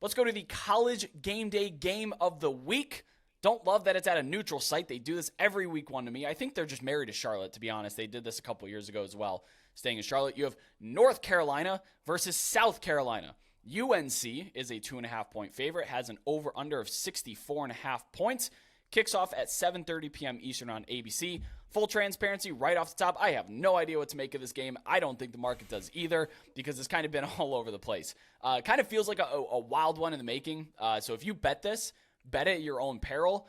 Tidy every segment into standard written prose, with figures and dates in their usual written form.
Let's go to the college game day game of the week. Don't love that it's at a neutral site. They do this every week one to me. I think they're just married to Charlotte, to be honest. They did this a couple years ago as well, staying in Charlotte. You have North Carolina versus South Carolina. UNC is a 2.5-point favorite, has an over-under of 64.5 points. Kicks off at 7:30 p.m. Eastern on ABC. Full transparency, right off the top, I have no idea what to make of this game. I don't think the market does either because it's kind of been all over the place. Kind of feels like a wild one in the making. So if you bet this, bet it at your own peril.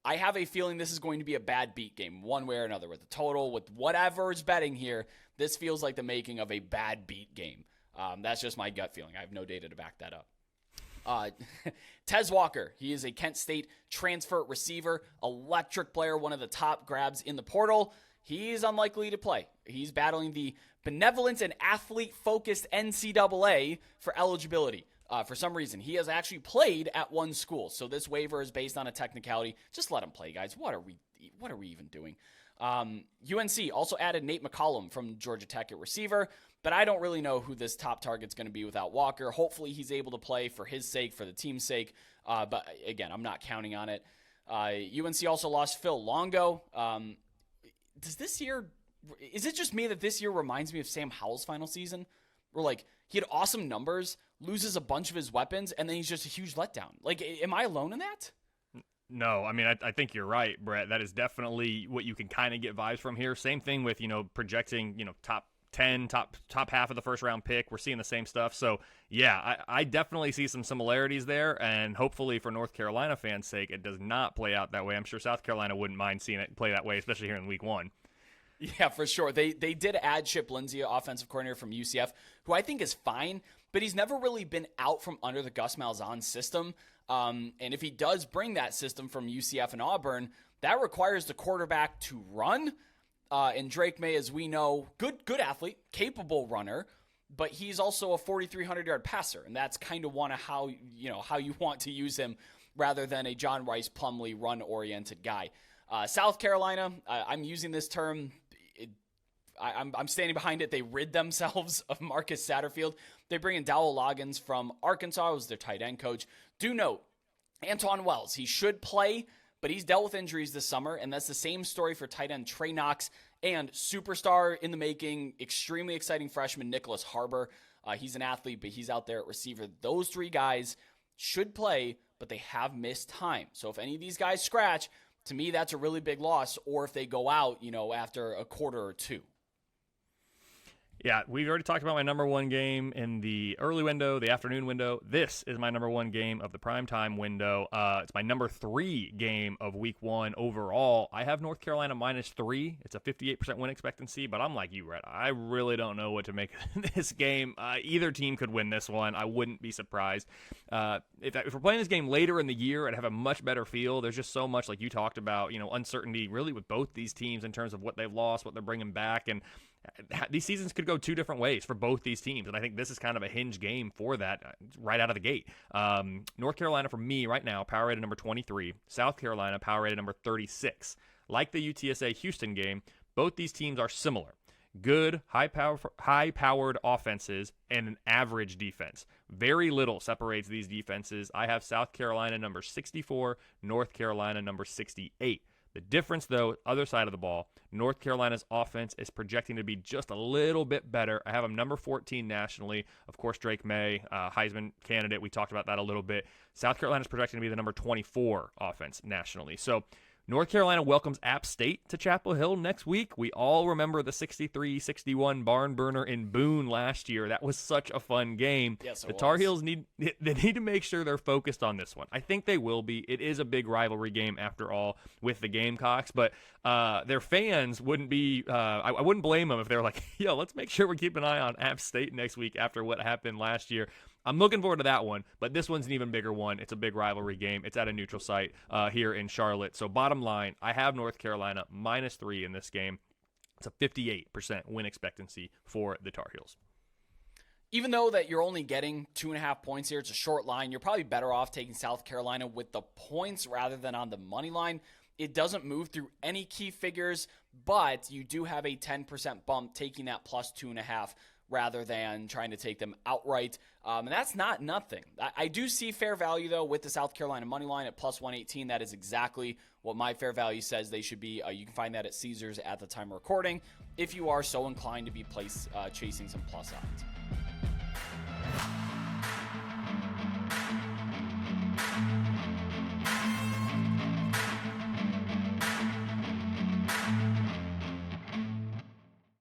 I have a feeling this is going to be a bad beat game, one way or another. With the total, with whatever is betting here, this feels like the making of a bad beat game. That's just my gut feeling. I have no data to back that up. Tez Walker, he is a Kent State transfer receiver, electric player, one of the top grabs in the portal. He's unlikely to play. He's battling the benevolent and athlete-focused NCAA for eligibility. For some reason, he has actually played at one school, so this waiver is based on a technicality. Just let him play, guys. What are we even doing? UNC also added Nate McCollum from Georgia Tech at receiver, but I don't really know who this top target's going to be without Walker. Hopefully he's able to play for his sake, for the team's sake, but again, I'm not counting on it. UNC also lost Phil Longo. Is it just me that this year reminds me of Sam Howell's final season? Where, like, he had awesome numbers, loses a bunch of his weapons, and then he's just a huge letdown. Like, am I alone in that? No, I mean, I think you're right, Brett. That is definitely what you can kind of get vibes from here. Same thing with, projecting, top 10, top half of the first round pick. We're seeing the same stuff. So, yeah, I definitely see some similarities there. And hopefully for North Carolina fans' sake, it does not play out that way. I'm sure South Carolina wouldn't mind seeing it play that way, especially here in week one. Yeah, for sure. They did add Chip Lindsey, offensive coordinator from UCF, who I think is fine, but he's never really been out from under the Gus Malzahn system. And if he does bring that system from UCF and Auburn, that requires the quarterback to run. And Drake May, as we know, good athlete, capable runner, but he's also a 4,300-yard passer, and that's kind of how you want to use him rather than a John Rice Plumlee run-oriented guy. South Carolina, I'm using this term. I'm standing behind it. They rid themselves of Marcus Satterfield. They bring in Dowell Loggins from Arkansas, who's their tight end coach. Do note, Antoine Wells, he should play, but he's dealt with injuries this summer, and that's the same story for tight end Trey Knox and superstar in the making, extremely exciting freshman Nicholas Harbor. He's an athlete, but he's out there at receiver. Those three guys should play, but they have missed time. So if any of these guys scratch, to me, that's a really big loss, or if they go out, after a quarter or two. Yeah, we've already talked about my number one game in the early window, the afternoon window. This is my number one game of the primetime window. It's my number 3 game of week one overall. I have North Carolina -3. It's a 58% win expectancy, but I'm like you, Rhett. I really don't know what to make of this game. Either team could win this one. I wouldn't be surprised. If we're playing this game later in the year, I'd have a much better feel. There's just so much, like you talked about, uncertainty really with both these teams in terms of what they've lost, what they're bringing back, and these seasons could go 2 different ways for both these teams, and I think this is kind of a hinge game for that right out of the gate. North Carolina, for me right now, power rated number 23. South Carolina, power rated number 36. Like the UTSA Houston game, both these teams are similar. Good, high-powered offenses and an average defense. Very little separates these defenses. I have South Carolina number 64, North Carolina number 68. The difference, though, other side of the ball, North Carolina's offense is projecting to be just a little bit better. I have them number 14 nationally. Of course, Drake May, Heisman candidate. We talked about that a little bit. South Carolina's projecting to be the number 24 offense nationally. So North Carolina welcomes App State to Chapel Hill next week. We all remember the 63-61 barn burner in Boone last year. That was such a fun game. Yes, the Tar Heels need to make sure they're focused on this one. I think they will be. It is a big rivalry game after all with the Gamecocks, but their fans wouldn't be I wouldn't blame them if they were like, yo, let's make sure we keep an eye on App State next week after what happened last year. I'm looking forward to that one, but this one's an even bigger one. It's a big rivalry game. It's at a neutral site here in Charlotte. So bottom line, I have North Carolina -3 in this game. It's a 58% win expectancy for the Tar Heels. Even though that you're only getting 2.5 points here, it's a short line, you're probably better off taking South Carolina with the points rather than on the money line. It doesn't move through any key figures, but you do have a 10% bump taking that +2.5 rather than trying to take them outright. And that's not nothing. I do see fair value, though, with the South Carolina money line at plus 118. That is exactly what my fair value says they should be. You can find that at Caesars at the time of recording if you are so inclined to be chasing some plus odds.